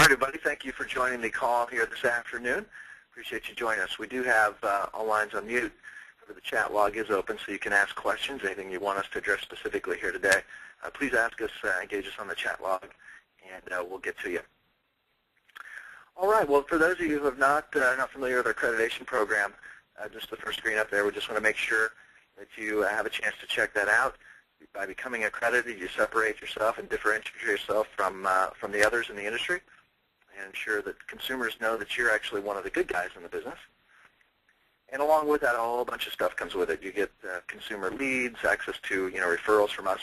All right, everybody, thank you for joining the call here this afternoon. Appreciate you joining us. We do have all lines on mute. The chat log is open, so you can ask questions, anything you want us to address specifically here today. Please ask us, engage us on the chat log, and we'll get to you. All right, well, for those of you who have not familiar with our accreditation program, just the first screen up there, we just want to make sure that you have a chance to check that out. By becoming accredited, you separate yourself and differentiate yourself from the others in the industry, and ensure that consumers know that you're actually one of the good guys in the business. And along with that, a whole bunch of stuff comes with it. You get consumer leads, access to referrals from us.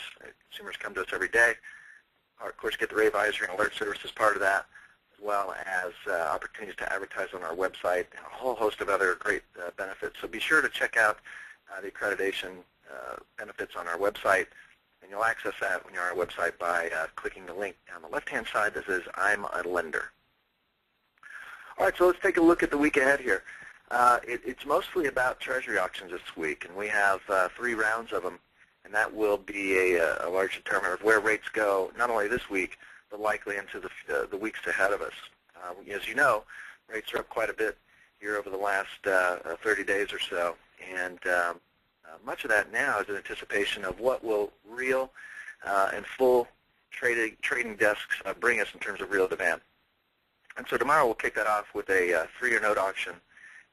Consumers come to us every day. Of course, get the Rate Advisory and Alert Service as part of that, as well as opportunities to advertise on our website and a whole host of other great benefits. So be sure to check out the accreditation benefits on our website, and you'll access that when you're on our website by clicking the link on the left-hand side that says I'm a Lender. All right, so let's take a look at the week ahead here. It's mostly about Treasury auctions this week, and we have 3 rounds of them, and that will be a large determiner of where rates go, not only this week, but likely into the weeks ahead of us. As you know, rates are up quite a bit here over the last 30 days or so, and much of that now is in anticipation of what will real and full trading desks bring us in terms of real demand. And so tomorrow we'll kick that off with a 3-year note auction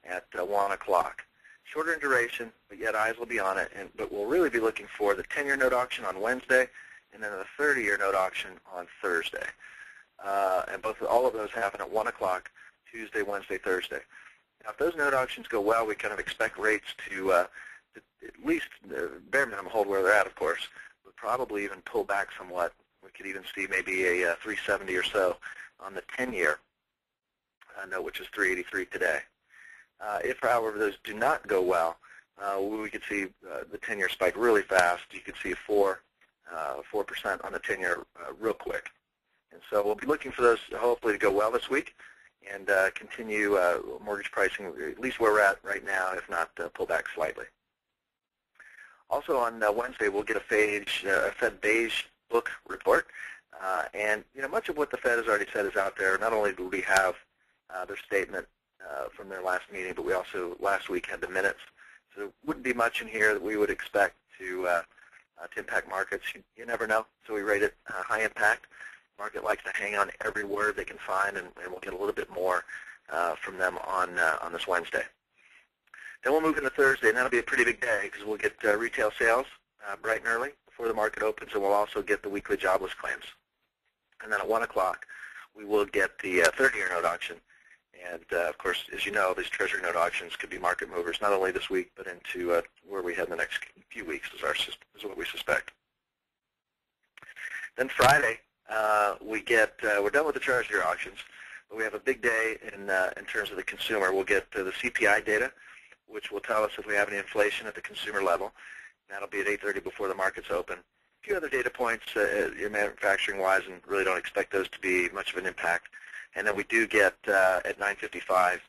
at 1 o'clock. Shorter in duration, but yet eyes will be on it. But we'll really be looking for the 10-year note auction on Wednesday, and then the 30-year note auction on Thursday. And all of those happen at 1 o'clock, Tuesday, Wednesday, Thursday. Now, if those note auctions go well, we kind of expect rates to at least bare minimum hold where they're at, of course, but probably even pull back somewhat. We could even see maybe a 370 or so on the 10-year note, which is 383 today. If, however, those do not go well, we could see the 10-year spike really fast. You could see 4% on the 10-year real quick. And so we'll be looking for those hopefully to go well this week and continue mortgage pricing at least where we're at right now, if not pull back slightly. Also on Wednesday, we'll get a Fed beige book report. And much of what the Fed has already said is out there. Not only do we have their statement from their last meeting, but we also last week had the minutes. So there wouldn't be much in here that we would expect to impact markets. You never know, so we rate it high impact. Market likes to hang on every word they can find, and we'll get a little bit more from them on this Wednesday. Then we'll move into Thursday, and that'll be a pretty big day because we'll get retail sales bright and early before the market opens, and we'll also get the weekly jobless claims. And then at 1 o'clock, we will get the 30-year note auction. And, of course, as you know, these Treasury note auctions could be market movers, not only this week, but into where we head in the next few weeks is what we suspect. Then Friday, we're done with the Treasury auctions, but we have a big day in terms of the consumer. We'll get the CPI data, which will tell us if we have any inflation at the consumer level. That'll be at 8:30 before the markets open. A few other data points manufacturing-wise, and really don't expect those to be much of an impact. And then we do get, at 9:55,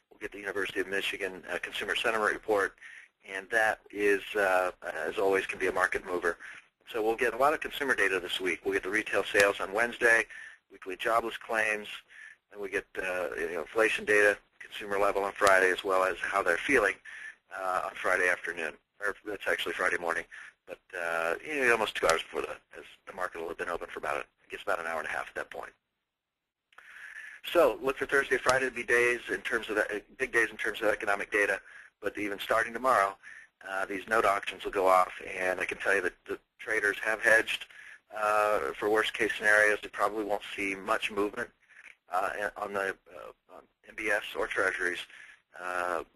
we'll get the University of Michigan Consumer Sentiment Report, and that is, as always, can be a market mover. So we'll get a lot of consumer data this week. We'll get the retail sales on Wednesday, weekly jobless claims, and we get inflation data, consumer level on Friday, as well as how they're feeling on Friday afternoon. Or that's actually Friday morning, but almost 2 hours before that, as the market will have been open for about an hour and a half at that point. So look for Thursday, Friday to be days in terms of big days in terms of economic data, but even starting tomorrow, these note auctions will go off, and I can tell you that the traders have hedged for worst case scenarios. They probably won't see much movement on the on MBS or Treasuries,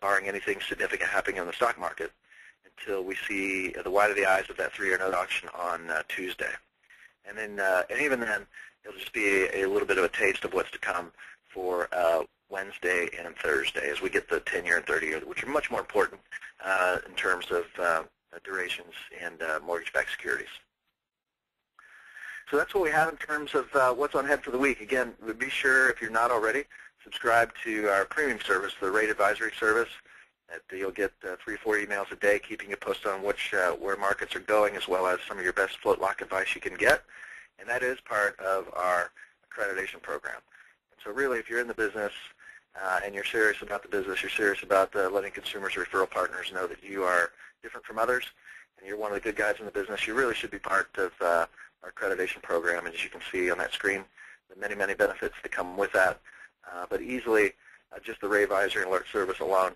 barring anything significant happening in the stock market, until we see the white of the eyes of that 3-year note auction on Tuesday. And then, and even then, it'll just be a little bit of a taste of what's to come for Wednesday and Thursday as we get the 10-year and 30-year, which are much more important in terms of durations and mortgage-backed securities. So that's what we have in terms of what's on head for the week. Again, be sure, if you're not already, subscribe to our premium service, the Rate Advisory service. You'll get 3 or 4 emails a day keeping you posted on where markets are going, as well as some of your best float lock advice you can get. And that is part of our accreditation program. And So really, if you're in the business and you're serious about the business, you're serious about letting consumers, referral partners know that you are different from others, and you're one of the good guys in the business, you really should be part of our accreditation program. And as you can see on that screen, the many, many benefits that come with that. But easily, just the Ray Advisory and Alert Service alone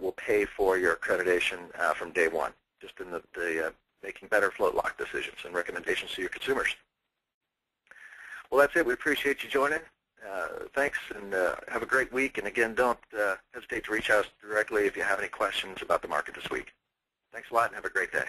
will pay for your accreditation from day one, just in the making better float lock decisions and recommendations to your consumers. Well, that's it. We appreciate you joining. Thanks, and have a great week. And again, don't hesitate to reach out directly if you have any questions about the market this week. Thanks a lot, and have a great day.